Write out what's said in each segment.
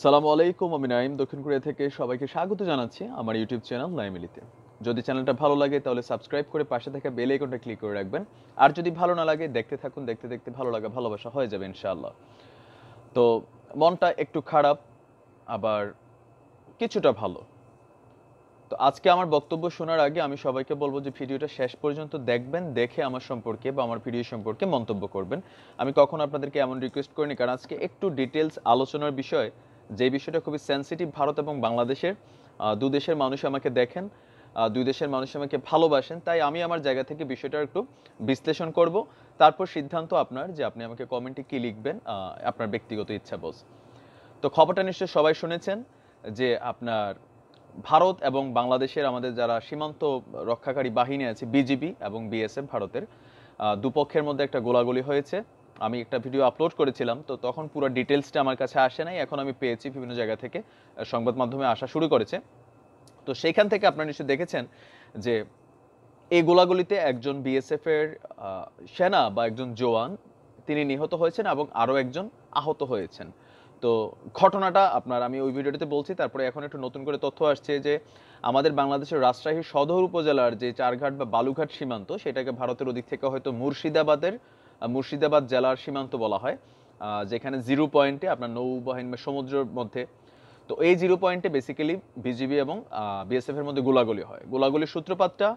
সালামু আলাইকুম, আমি নাইম দক্ষিণ কোরিয়া থেকে সবাইকে স্বাগত জানাচ্ছি আমার ইউটিউব চ্যানেল নাইমিলিতে। যদি চ্যানেলটা ভালো লাগে তাহলে সাবস্ক্রাইব করে পাশে থাকা বেল আইকনটা ক্লিক করে রাখবেন। আর যদি ভালো না লাগে দেখতে থাকুন, দেখতে দেখতে ভালো লাগা ভালোবাসা হয়ে যাবে ইনশাআল্লাহ। তো মনটা একটু খারাপ, আবার কিছুটা ভালো। তো আজকে আমার বক্তব্য শোনার আগে আমি সবাইকে বলবো যে ভিডিওটা শেষ পর্যন্ত দেখবেন, দেখে আমার সম্পর্কে বা আমার ভিডিও সম্পর্কে মন্তব্য করবেন। আমি কখনো আপনাদেরকে এমন রিকোয়েস্ট করিনি, কারণ আজকে একটু ডিটেলস আলোচনার বিষয়, যে বিষয়টা খুবই সেনসিটিভ ভারত এবং বাংলাদেশের। দু দেশের মানুষ আমাকে দেখেন, দুই দেশের মানুষ আমাকে ভালোবাসেন, তাই আমি আমার জায়গা থেকে বিষয়টা একটু বিশ্লেষণ করব। তারপর সিদ্ধান্ত আপনার, যে আপনি আমাকে কমেন্টে কি লিখবেন, আপনার ব্যক্তিগত ইচ্ছা বোঝ। তো খবরটা নিশ্চয়ই সবাই শুনেছেন যে আপনার ভারত এবং বাংলাদেশের আমাদের যারা সীমান্ত রক্ষাকারী বাহিনী আছে, বিজিবি এবং বিএসএফ ভারতের, দুপক্ষের মধ্যে একটা গোলাগুলি হয়েছে। আমি একটা ভিডিও আপলোড করেছিলাম, তো তখন পুরো ডিটেলসটা আমার কাছে আসে নাই, এখন আমি পেয়েছি বিভিন্ন জায়গা থেকে, সংবাদ মাধ্যমে আসা শুরু করেছে। তো সেইখান থেকে আপনারা নিশ্চয়ই দেখেছেন যে এই গোলাগুলিতে একজন বিএসএফ এর সেনা বা একজন জওয়ান তিনি নিহত হয়েছেন এবং আরও একজন আহত হয়েছেন। তো ঘটনাটা আপনার আমি ওই ভিডিওটিতে বলছি, তারপরে এখন একটু নতুন করে তথ্য আসছে যে আমাদের বাংলাদেশের রাজশাহী সদর উপজেলার যে চারঘাট বা বালুঘাট সীমান্ত, সেটাকে ভারতের ওদিক থেকে হয়তো মুর্শিদাবাদ জেলার সীমান্ত বলা হয়, যেখানে জিরো পয়েন্টে আপনার নৌবাহিনী বা সমুদ্রের মধ্যে। তো এই জিরো পয়েন্টে বেসিক্যালি বিজিবি এবং বিএসএফ এর মধ্যে গোলাগুলি হয়। গোলাগুলির সূত্রপাতটা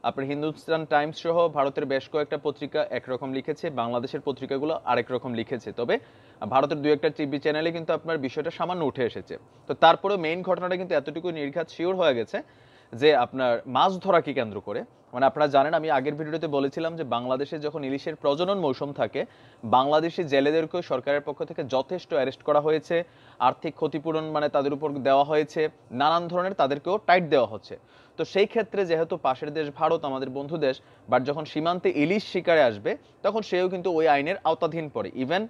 আপনার হিন্দুস্তান টাইমস সহ ভারতের বেশ কয়েকটা পত্রিকা একরকম লিখেছে, বাংলাদেশের পত্রিকাগুলো আরেক রকম লিখেছে। তবে ভারতের দু একটা টিভি চ্যানেলে কিন্তু আপনার বিষয়টা সামান্য উঠে এসেছে। তো তারপরে মেইন ঘটনাটা কিন্তু এতটুকু নির্ঘাত শিওর হয়ে গেছে যে আপনার মাছ ধরাকে কেন্দ্র করে, মানে আপনারা জানেন আমি আগের ভিডিওতে বলেছিলাম যে বাংলাদেশে যখন ইলিশের প্রজনন মৌসুম থাকে, বাংলাদেশি জেলেদেরকেও সরকারের পক্ষ থেকে যথেষ্ট অ্যারেস্ট করা হয়েছে, আর্থিক ক্ষতিপূরণ মানে তাদের উপর দেওয়া হয়েছে, নানান ধরনের তাদেরকেও টাইট দেওয়া হচ্ছে। তো সেই ক্ষেত্রে যেহেতু পাশের দেশ ভারত আমাদের বন্ধু দেশ, বাট যখন সীমান্তে ইলিশ শিকারে আসবে তখন সেও কিন্তু ওই আইনের আওতাধীন পড়ে। ইভেন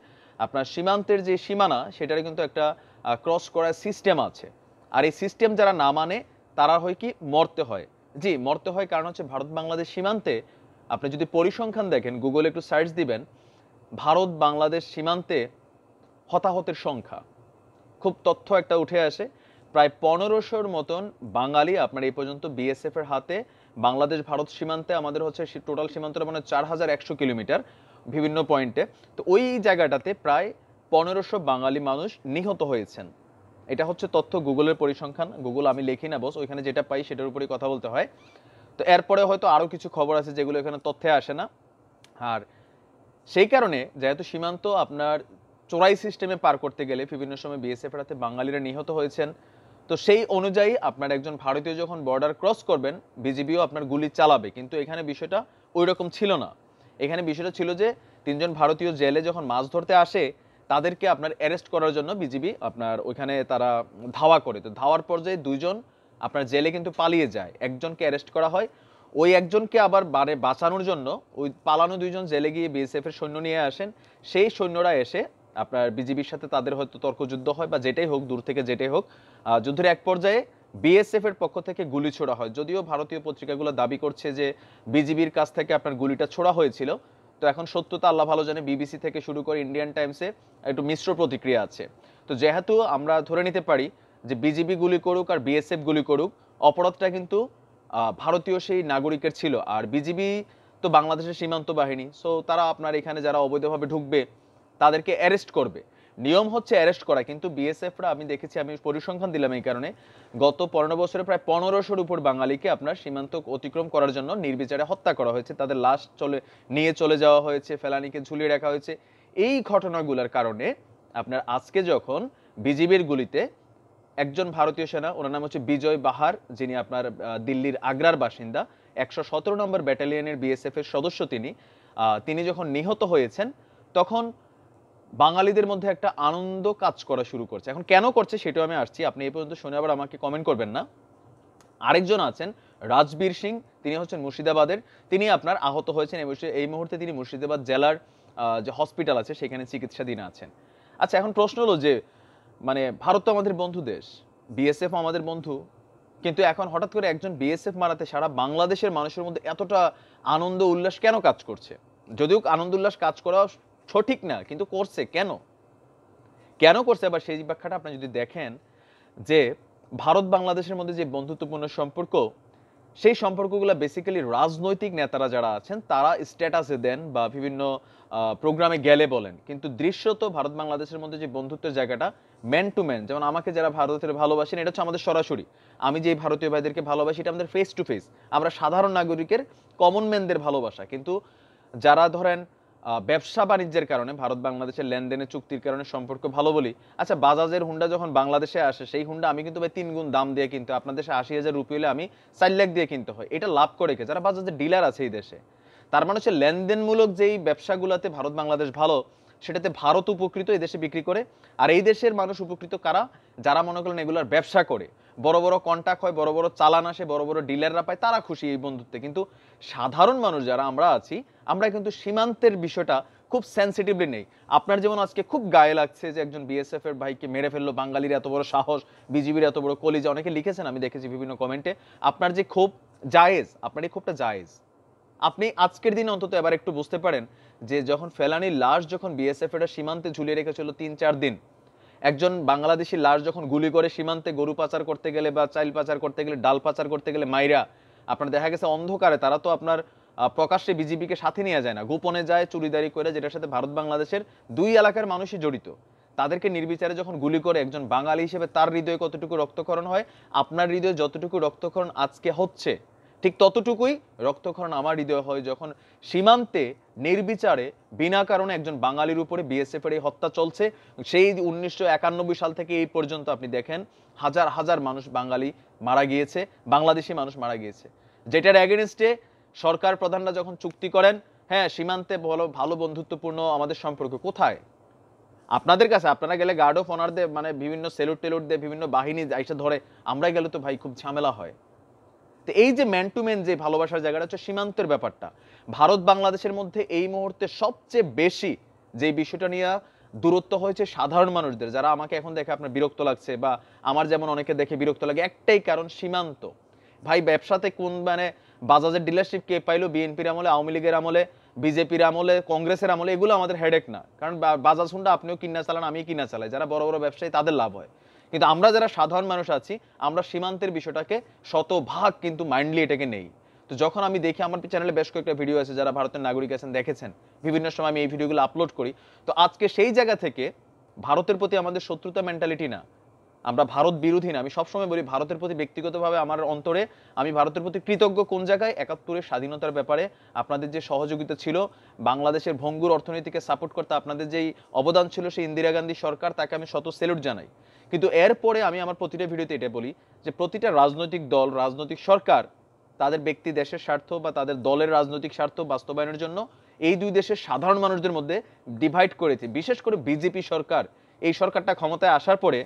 আপনার সীমান্তের যে সীমানা সেটার কিন্তু একটা ক্রস করার সিস্টেম আছে। আর এই সিস্টেম যারা না মানে তারা হয় কি মরতে হয়। জি, মরতে হয়, কারণ হচ্ছে ভারত বাংলাদেশ সীমান্তে আপনি যদি পরিসংখ্যান দেখেন, গুগলে একটু সার্চ দিবেন, ভারত বাংলাদেশ সীমান্তে হতাহতের সংখ্যা খুব তথ্য একটা উঠে আসে, প্রায় 1500-র মতন বাঙালি আপনার এই পর্যন্ত বিএসএফ এর হাতে বাংলাদেশ ভারত সীমান্তে, আমাদের হচ্ছে টোটাল সীমান্তটা মানে 4100 কিলোমিটার বিভিন্ন পয়েন্টে। তো ওই জায়গাটাতে প্রায় 1500 বাঙালি মানুষ নিহত হয়েছেন। এটা হচ্ছে তথ্য গুগলের পরিসংখ্যান, গুগল আমি লিখি না বস, ওইখানে যেটা পাই সেটার উপরেই কথা বলতে হয়। তো এরপরে হয়তো আরো কিছু খবর আছে যেগুলো এখানে তথ্যে আসে না। আর সেই কারণে যেহেতু সীমান্ত আপনার চোরাই সিস্টেমে পার করতে গেলে বিভিন্ন সময় বিএসএফ এর হাতে বাঙালিরা নিহত হয়েছেন। তো সেই অনুযায়ী আপনার একজন ভারতীয় যখন বর্ডার ক্রস করবেন, বিজিবিও আপনার গুলি চালাবে, কিন্তু এখানে বিষয়টা ওই রকম ছিল না। এখানে বিষয়টা ছিল যে তিনজন ভারতীয় জেলে যখন মাছ ধরতে আসে, তাদেরকে আপনার অ্যারেস্ট করার জন্য বিজিবি আপনার ওইখানে তারা ধাওয়া করে। তো ধাওয়ার পর্যায়ে দুইজন আপনার জেলে কিন্তু পালিয়ে যায়, একজনকে অ্যারেস্ট করা হয়। ওই একজনকে আবার বাঁচানোর জন্য ওই পালানো দুইজন জেলে গিয়ে বিএসএফ এর সৈন্য নিয়ে আসেন। সেই সৈন্যরা এসে আপনার বিজিবির সাথে তাদের হয়তো তর্কযুদ্ধ হয় বা যেটাই হোক, দূর থেকে যেটাই হোক, যুদ্ধের এক পর্যায়ে বিএসএফ এর পক্ষ থেকে গুলি ছোড়া হয়। যদিও ভারতীয় পত্রিকাগুলো দাবি করছে যে বিজিবির কাছ থেকে আপনার গুলিটা ছোড়া হয়েছিল। তো এখন সত্যতা আল্লাহ ভালো জানে, বিবিসি থেকে শুরু করে ইন্ডিয়ান টাইমসে একটু মিশ্র প্রতিক্রিয়া আছে। তো যেহেতু আমরা ধরে নিতে পারি যে বিজিবি গুলি করুক আর বিএসএফ গুলি করুক, অপরাধটা কিন্তু ভারতীয় সেই নাগরিকের ছিল। আর বিজিবি তো বাংলাদেশের সীমান্ত বাহিনী, সো তারা আপনার এখানে যারা অবৈধভাবে ঢুকবে তাদেরকে অ্যারেস্ট করবে। নিয়ম হচ্ছে অ্যারেস্ট করা, কিন্তু বিএসএফরা আমি দেখেছি, আমি পরিসংখ্যান দিলাম এই কারণে, গত 15 বছরে প্রায় 1500-র উপর বাঙালিকে আপনার সীমান্ত অতিক্রম করার জন্য নির্বিচারে হত্যা করা হয়েছে, তাদের লাশ নিয়ে চলে যাওয়া হয়েছে, ফেলানিকে ঝুলিয়ে রাখা হয়েছে। এই ঘটনাগুলোর কারণে আপনার আজকে যখন বিজিবির গুলিতে একজন ভারতীয় সেনা, ওনার নাম হচ্ছে বিজয় বাহার, যিনি আপনার দিল্লির আগ্রার বাসিন্দা, 117 নম্বর ব্যাটালিয়নের বিএসএফ এর সদস্য তিনি, তিনি যখন নিহত হয়েছেন, তখন বাঙালিদের মধ্যে একটা আনন্দ কাজ করা শুরু করছে। এখন কেন করছে সেটাও আমি আসছি, আপনি এই পর্যন্ত শুনে আবার আমাকে কমেন্ট করবেন না। আরেকজন আছেন রাজবীর সিং, তিনি হচ্ছেন মুর্শিদাবাদের, তিনি আপনার আহত হয়েছেন এই মুহূর্তে তিনি মুর্শিদাবাদ জেলার যে হসপিটাল আছে সেখানে চিকিৎসাধীন আছেন। আচ্ছা, এখন প্রশ্ন হলো যে মানে ভারত তো আমাদের বন্ধু দেশ, বিএসএফ আমাদের বন্ধু, কিন্তু এখন হঠাৎ করে একজন বিএসএফ মারাতে সারা বাংলাদেশের মানুষের মধ্যে এতটা আনন্দ উল্লাস কেন কাজ করছে? যদিও আনন্দ উল্লাস কাজ করা সঠিক না, কিন্তু করছে কেন? কেন করছে আবার সেই ব্যাখ্যাটা আপনি যদি দেখেন যে ভারত বাংলাদেশের মধ্যে যে বন্ধুত্বপূর্ণ সম্পর্ক, সেই সম্পর্কগুলো বেসিক্যালি রাজনৈতিক নেতারা যারা আছেন তারা স্ট্যাটাসে দেন বা বিভিন্ন প্রোগ্রামে গেলে বলেন, কিন্তু দৃশ্যত ভারত বাংলাদেশের মধ্যে যে বন্ধুত্বের জায়গাটা ম্যান টু ম্যান, যেমন আমাকে যারা ভারতের ভালোবাসেন এটা হচ্ছে আমাদের সরাসরি, আমি যে ভারতীয় ভাইদেরকে ভালোবাসি এটা আমাদের ফেস টু ফেস, আমরা সাধারণ নাগরিকের কমন ম্যানদের ভালোবাসা। কিন্তু যারা ধরেন ব্যবসা বাণিজ্যের কারণে ভারত বাংলাদেশের লেনদেনের চুক্তির কারণে সম্পর্ক ভালো বলি, আচ্ছা বাজাজের হুন্ডা যখন বাংলাদেশে আসে সেই হুন্ডা আমি কিন্তু ভাই 3 গুণ দাম দিয়ে কিনতে, আপনার দেশে 80,000 রুপি হলে আমি 4 লাখ দিয়ে কিনতে হয়, এটা লাভ করে কে? যারা বাজাজের ডিলার আছে এই দেশে। তার মানে হচ্ছে লেনদেনমূলক যেই ব্যবসাগুলোতে ভারত বাংলাদেশ ভালো, সেটাতে ভারত উপকৃত, এই দেশে বিক্রি করে। আর এই দেশের মানুষ উপকৃত কারা? যারা মনে করেন এগুলার ব্যবসা করে, বড় বড় কন্টাক্ট হয়, বড় বড় চালান আসে, বড় বড় ডিলাররা পায়, তারা খুশি এই বন্ধুত্বে। কিন্তু সাধারণ মানুষ যারা আমরা আছি, আমরা কিন্তু সীমান্তের বিষয়টা খুব সেন্সিটিভলি নেই। আপনার যেমন আজকে খুব গায়ে লাগছে যে একজন বিএসএফ এর ভাইকে মেরে ফেললো, বাঙালির এত বড় সাহস, বিজিবির এত বড় কলিজা, অনেকে লিখেছেন আমি দেখেছি বিভিন্ন কমেন্টে। আপনার যে ক্ষোভ জায়েজ, আপনার এই ক্ষোভটা জায়েজ। আপনি আজকের দিনে অন্তত এবার একটু বুঝতে পারেন যে যখন ফেলানির লাশ যখন বিএসএফ এর সীমান্তে ঝুলিয়ে রেখেছিল 3-4 দিন, একজন বাংলাদেশি লাশ যখন গুলি করে সীমান্তে গরু পাচার করতে গেলে বা চাইল পাচার করতে গেলে, ডাল পাচার করতে গেলে মাইরা, আপনার দেখা গেছে অন্ধকারে, তারা তো আপনার প্রকাশ্যে বিজিবিকে সাথে নিয়ে যায় না, গোপনে যায় চুরিদারি করে, যেটার সাথে ভারত বাংলাদেশের 2 এলাকার মানুষই জড়িত। তাদেরকে নির্বিচারে যখন গুলি করে, একজন বাঙালি হিসেবে তার হৃদয়ে কতটুকু রক্তক্ষরণ হয়, আপনার হৃদয়ে যতটুকু রক্তক্ষরণ আজকে হচ্ছে, ঠিক ততটুকুই রক্তক্ষরণ আমার হৃদয় হয় যখন সীমান্তে নির্বিচারে বিনা কারণে একজন বাঙালির উপরে বিএসএফ এর এই হত্যা চলছে। সেই 1991 সাল থেকে এই পর্যন্ত আপনি দেখেন হাজার হাজার মানুষ বাঙালি মারা গিয়েছে, বাংলাদেশি মানুষ মারা গিয়েছে, যেটার এগেনস্টে সরকার প্রধানরা যখন চুক্তি করেন, হ্যাঁ সীমান্তে ভালো ভালো বন্ধুত্বপূর্ণ আমাদের সম্পর্ক, কোথায় আপনাদের কাছে? আপনারা গেলে গার্ড অফ অনার দিয়ে, মানে বিভিন্ন সেলুট টেলুট দিয়ে বিভিন্ন বাহিনী এসে ধরে, আমরা গেলে তো ভাই খুব ঝামেলা হয়। তো এই যে ম্যান টু ম্যান যে ভালোবাসার জায়গাটা হচ্ছে সীমান্তের ব্যাপারটা, ভারত বাংলাদেশের মধ্যে এই মুহূর্তে সবচেয়ে বেশি যে বিষয়টা নিয়ে দূরত্ব হয়েছে সাধারণ মানুষদের, যারা আমাকে এখন দেখে আপনার বিরক্ত লাগছে বা আমার যেমন অনেকে দেখে বিরক্ত লাগে, একটাই কারণ সীমান্ত। ভাই ব্যবসাতে কোন মানে বাজাজের ডিলারশিপ কে পাইলো? বিএনপির আমলে, আওয়ামী লীগের আমলে, বিজেপির আমলে, কংগ্রেসের আমলে, এগুলো আমাদের হেডেক না, কারণ বাজাজ হুন্ডা আপনিও কিনা চালান, আমি কিনা চালাই, যারা বড় বড় ব্যবসায়ী তাদের লাভ হয়। কিন্তু আমরা যারা সাধারণ মানুষ আছি, আমরা সীমান্তের বিষয়টাকে শতভাগ কিন্তু মাইন্ডলি এটাকে নেই। তো যখন আমি দেখি, আমার চ্যানেলে বেশ কয়েকটা ভিডিও আছে, যারা ভারতের নাগরিক আছেন দেখেছেন, বিভিন্ন সময় আমি এই ভিডিওগুলো আপলোড করি। তো আজকে সেই জায়গা থেকে ভারতের প্রতি আমাদের শত্রুতা মেন্টালিটি না, আমরা ভারত বিরোধী না। আমি সবসময় বলি ভারতের প্রতি ব্যক্তিগতভাবে আমার অন্তরে আমি ভারতের প্রতি কৃতজ্ঞ। কোন জায়গায়? 71-এর স্বাধীনতার ব্যাপারে আপনাদের যে সহযোগিতা ছিল, বাংলাদেশের ভঙ্গুর অর্থনীতিকে সাপোর্ট করতে আপনাদের যেই অবদান ছিল, সেই ইন্দিরা গান্ধী সরকার, তাকে আমি শত স্যালুট জানাই। কিন্তু এরপরে আমি আমার প্রতিটা ভিডিওতে এটা বলি যে প্রতিটা রাজনৈতিক দল, রাজনৈতিক সরকার তাদের ব্যক্তি দেশের স্বার্থ বা তাদের দলের রাজনৈতিক স্বার্থ বাস্তবায়নের জন্য এই দুই দেশের সাধারণ মানুষদের মধ্যে ডিভাইড করেছে। বিশেষ করে বিজেপি সরকার, এই সরকারটা ক্ষমতায় আসার পরে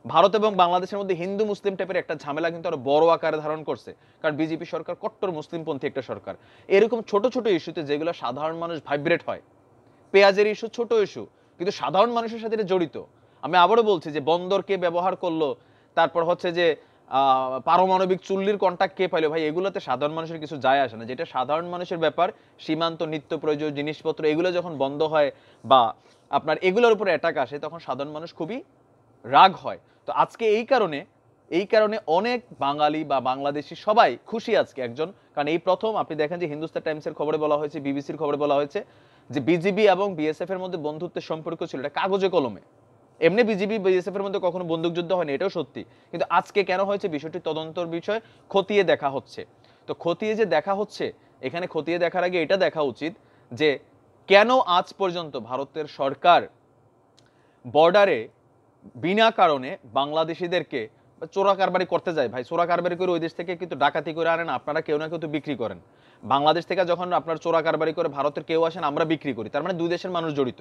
ভারত এবং বাংলাদেশের মধ্যে হিন্দু মুসলিম টাইপের একটা ঝামেলা কিন্তু আরো বড় আকারে ধারণ করছে, কারণ বিজেপি সরকার কট্টর মুসলিমপন্থী একটা সরকার। এরকম ছোট ছোট ইস্যুতে যেগুলো সাধারণ মানুষ ভাইব্রেট হয়, পেঁয়াজের ইস্যু ছোট ইস্যু, কিন্তু সাধারণ মানুষের সাথে এটা জড়িত। আমি আবারও বলছি যে বন্দর কে ব্যবহার করলো, তারপর হচ্ছে যে পারমাণবিক চুল্লির কন্টাক্ট কে পাইলো, ভাই এগুলোতে সাধারণ মানুষের কিছু যায় আসে না। যেটা সাধারণ মানুষের ব্যাপার, সীমান্ত নিত্য প্রয়োজনীয় জিনিসপত্র, এগুলো যখন বন্ধ হয় বা আপনার এগুলোর উপরে অ্যাটাক আসে, তখন সাধারণ মানুষ খুবই রাগ হয়। তো আজকে এই কারণে অনেক বাঙালি বা বাংলাদেশি সবাই খুশি আজকে একজন, কারণ এই প্রথম আপনি দেখেন যে হিন্দুস্তান টাইমসের খবরে বলা হয়েছে, বিবিসির খবরে বলা হয়েছে যে বিজিবি এবং বিএসএফ এর মধ্যে বন্ধুত্বের সম্পর্ক ছিল, এটা কাগজে কলমে। এমনি বিজিবি বিএসএফ এর মধ্যে কখনো বন্দুকযুদ্ধ হয়নি, এটাও সত্যি। কিন্তু আজকে কেন হয়েছে বিষয়টি তদন্তর বিষয়, খতিয়ে দেখা হচ্ছে। তো খতিয়ে যে দেখা হচ্ছে, এখানে খতিয়ে দেখার আগে এটা দেখা উচিত যে কেন আজ পর্যন্ত ভারতের সরকার বর্ডারে বিনা কারণে বাংলাদেশিদেরকে চোরা কারবারি করতে যায়। ভাই চোরা কারবারি করে ওই দেশ থেকে কিন্তু ডাকাতি করে আনেন, আপনারা কেউ না কেউ তো বিক্রি করেন। বাংলাদেশ থেকে যখন আপনার চোরা কারবারি করে ভারতের কেউ আসেন, আমরা বিক্রি করি, তার মানে দুই দেশের মানুষ জড়িত।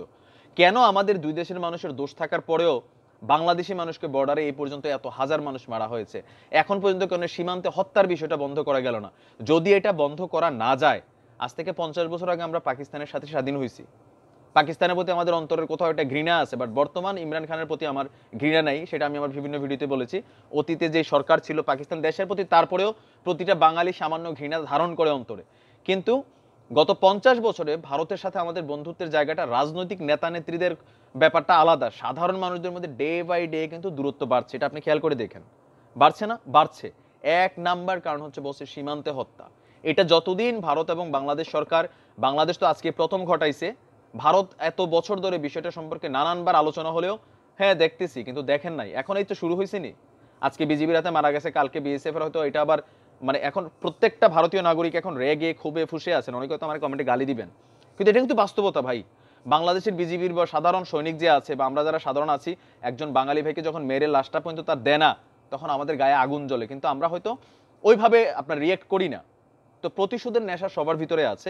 কেন আমাদের দুই দেশের মানুষের দোষ থাকার পরেও বাংলাদেশি মানুষকে বর্ডারে এই পর্যন্ত এত হাজার মানুষ মারা হয়েছে, এখন পর্যন্ত কেন সীমান্তে হত্যার বিষয়টা বন্ধ করা গেল না? যদি এটা বন্ধ করা না যায়, আজ থেকে 50 বছর আগে আমরা পাকিস্তানের সাথে স্বাধীন হয়েছি, পাকিস্তানের প্রতি আমাদের অন্তরের কোথাও একটা ঘৃণা আছে, বাট বর্তমান ইমরান খানের প্রতি আমার ঘৃণা নাই, সেটা আমি আমার বিভিন্ন ভিডিওতে বলেছি। অতীতে যে সরকার ছিল পাকিস্তান দেশের প্রতি, তারপরেও প্রতিটা বাঙালি সামান্য ঘৃণা ধারণ করে অন্তরে। কিন্তু গত 50 বছরে ভারতের সাথে আমাদের বন্ধুত্বের জায়গাটা রাজনৈতিক নেতা নেত্রীদের ব্যাপারটা আলাদা। সাধারণ মানুষদের মধ্যে ডে বাই ডে কিন্তু দূরত্ব বাড়ছে, এটা আপনি খেয়াল করে দেখেন। বাড়ছে না? বাড়ছে। এক নাম্বার কারণ হচ্ছে বলছে সীমান্তে হত্যা। এটা যতদিন ভারত এবং বাংলাদেশ সরকার, বাংলাদেশ তো আজকে প্রথম ঘটাইছে, ভারত এত বছর ধরে বিষয়টা সম্পর্কে নানানবার আলোচনা হলেও হ্যাঁ দেখতেছি, কিন্তু দেখেন নাই। এখন এই তো শুরু হয়েছে নি। আজকে বিজিবির হাতে মারা গেছে, কালকে বিএসএফ এর হয়তো এটা আবার মানে এখন প্রত্যেকটা ভারতীয় নাগরিক এখন রেগে ক্ষোভে ফুঁসে আছেন, অনেকে হয়তো আমার কমেন্টে গালি দিবেন, কিন্তু এটা কিন্তু বাস্তবতা ভাই। বাংলাদেশের বিজিবির বা সাধারণ সৈনিক যে আছে বা আমরা যারা সাধারণ আছি, একজন বাঙালি ভাইকে যখন মেরে লাশটা পর্যন্ত তার দেনা, তখন আমাদের গায়ে আগুন জ্বলে, কিন্তু আমরা হয়তো ওইভাবে আপনার রিয়েক্ট করি না। তো প্রতিশোধের নেশা সবার ভিতরে আছে,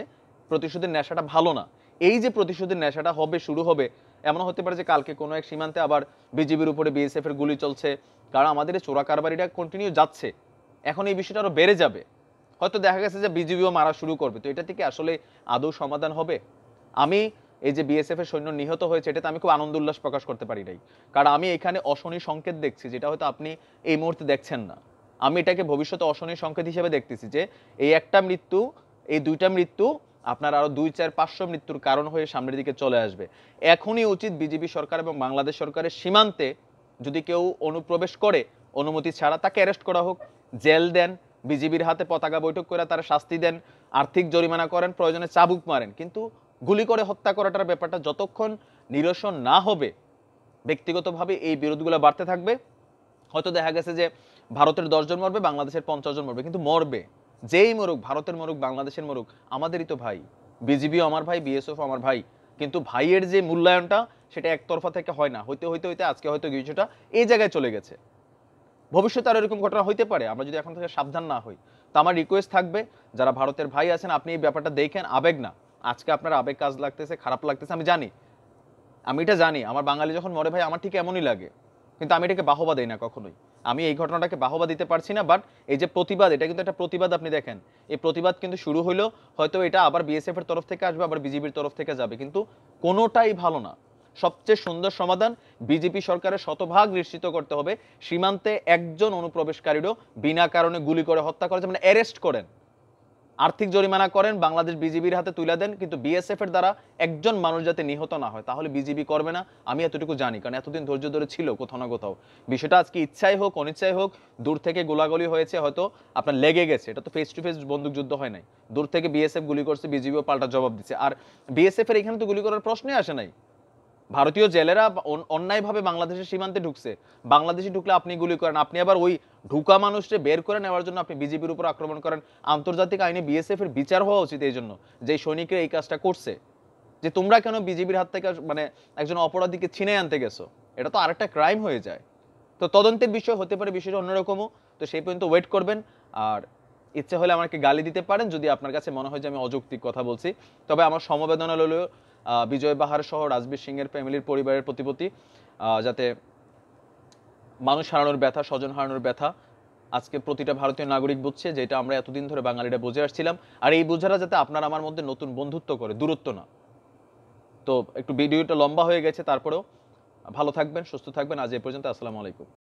প্রতিশোধের নেশাটা ভালো না। এই যে প্রতিশোধের নেশাটা হবে, শুরু হবে, এমন হতে পারে যে কালকে কোনো এক সীমান্তে আবার বিজিবির উপরে বিএসএফ এর গুলি চলছে, কারণ আমাদের এই চোরা কারবারিটা কন্টিনিউ যাচ্ছে। এখন এই বিষয়টা আরো বেড়ে যাবে, হয়তো দেখা গেছে যে বিজিবিও মারা শুরু করবে। তো এটা থেকে আসলে আদৌ সমাধান হবে? আমি এই যে বিএসএফ এর সৈন্য নিহত হয়েছে, এটাতে আমি খুব আনন্দ উল্লাস প্রকাশ করতে পারি নাই, কারণ আমি এখানে অশনি সংকেত দেখছি, যেটা হয়তো আপনি এই মুহূর্তে দেখছেন না। আমি এটাকে ভবিষ্যতে অশনি সংকেত হিসেবে দেখতেছি যে এই একটা মৃত্যু, এই দুইটা মৃত্যু আপনার আরো 2, 4, 500 মৃত্যুর কারণ হয়ে সামনের দিকে চলে আসবে। এখনই উচিত বিজেপি সরকার এবং বাংলাদেশ সরকারের সীমান্তে যদি কেউ অনুপ্রবেশ করে অনুমতি ছাড়া, তাকে অ্যারেস্ট করা হোক, জেল দেন, বিজিবির হাতে পতাকা বৈঠক করে তারা শাস্তি দেন, আর্থিক জরিমানা করেন, প্রয়োজনে চাবুক মারেন, কিন্তু গুলি করে হত্যা করাটার ব্যাপারটা যতক্ষণ নিরসন না হবে, ব্যক্তিগতভাবে এই বিরোধগুলো বাড়তে থাকবে। হয়তো দেখা গেছে যে ভারতের 10 জন মরবে, বাংলাদেশের 50 জন মরবে, কিন্তু মরবে। যেই মরুক, ভারতের মরুক, বাংলাদেশের মরুক, আমাদেরই তো ভাই। বিজিবিও আমার ভাই, বিএসএফ আমার ভাই, কিন্তু ভাইয়ের যে মূল্যায়নটা সেটা একতরফা থেকে হয় না, হইতে হইতে হইতে আজকে হয়তো কিছুটা এই জায়গায় চলে গেছে। ভবিষ্যতে আর এরকম ঘটনা হইতে পারে, আমরা যদি এখন থেকে সাবধান না হই। তো আমার রিকোয়েস্ট থাকবে, যারা ভারতের ভাই আছেন, আপনি এই ব্যাপারটা দেখেন, আবেগ না। আজকে আপনার আবেগ কাজ লাগতেছে, খারাপ লাগতেছে, আমি জানি, আমি এটা জানি। আমার বাঙালি যখন মরে ভাই, আমার ঠিক এমনই লাগে, কিন্তু আমি এটাকে বাহবা দেই না কখনোই। আমি এই ঘটনাটাকে বাহবা দিতে পারছি না, বাট এই যে প্রতিবাদ, এটা কিন্তু একটা প্রতিবাদ। আপনি দেখেন, এই প্রতিবাদ কিন্তু শুরু হইলো, হয়তো এটা আবার বিএসএফ এর তরফ থেকে আসবে, আবার বিজেপির তরফ থেকে যাবে, কিন্তু কোনোটাই ভালো না। সবচেয়ে সুন্দর সমাধান বিজেপি সরকারের শতভাগ নিশ্চিত করতে হবে সীমান্তে একজন অনুপ্রবেশকারীরও বিনা কারণে গুলি করে হত্যা করা, মানে অ্যারেস্ট করেন, আর্থিক জরিমানা করেন, বাংলাদেশ বিজিবির হাতে তুলে দেন, কিন্তু বিএসএফ এর দ্বারা একজন মানুষ যাতে নিহত না হয়, তাহলে বিজিবি করবে না। আমি এতটুকু জানি, কারণ এতদিন ধৈর্য ধরে ছিল কোথাও না কোথাও। বিষয়টা আজকে ইচ্ছাই হোক অনিচ্ছাই হোক, দূর থেকে গোলাগুলি হয়েছে, হয়তো আপনার লেগে গেছে, এটা তো ফেস টু ফেস বন্দুক যুদ্ধ হয় নাই। দূর থেকে বিএসএফ গুলি করছে, বিজিবিও পাল্টা জবাব দিচ্ছে। আর বিএসএফ এর এখানে তো গুলি করার প্রশ্নই আসে নাই। ভারতীয় জেলেরা অন্যায়ভাবে বাংলাদেশের সীমান্তে ঢুকছে, বাংলাদেশে ঢুকলে আপনি গুলি করেন, আপনি আবার ওই ঢুকা মানুষকে বের করে নেওয়ার জন্য আপনি বিজিবির উপর আক্রমণ করেন। আন্তর্জাতিক আইনে বিএসএফ এর বিচার হওয়া উচিত এই জন্য, যে সৈনিকরা এই কাজটা করছে, যে তোমরা কেন বিজিবির হাত থেকে মানে একজন অপরাধীকে ছিনে আনতে গেছো, এটা তো আরেকটা ক্রাইম হয়ে যায়। তো তদন্তের বিষয় হতে পারে, বিষয়টা অন্যরকমও। তো সেই পর্যন্ত ওয়েট করবেন। আর ইচ্ছে হলে আমাকে গালি দিতে পারেন যদি আপনার কাছে মনে হয় যে আমি অযৌক্তিক কথা বলছি। তবে আমার সমবেদনা হলো বিজয় বাহার সহ রাজবীর সিং এর ফ্যামিলির পরিবারের প্রতি, যাতে মানুষ হারানোর ব্যথা, স্বজন হারানোর ব্যথা আজকে প্রতিটা ভারতীয় নাগরিক বুঝছে, যেটা আমরা এতদিন ধরে বাঙালিরা বুঝে আসছিলাম। আর এই বোঝারা যাতে আপনার আমার মধ্যে নতুন বন্ধুত্ব করে, দূরত্ব না। তো একটু ভিডিওটা লম্বা হয়ে গেছে, তারপরেও ভালো থাকবেন, সুস্থ থাকবেন। আজ এই পর্যন্ত, আসসালামু আলাইকুম।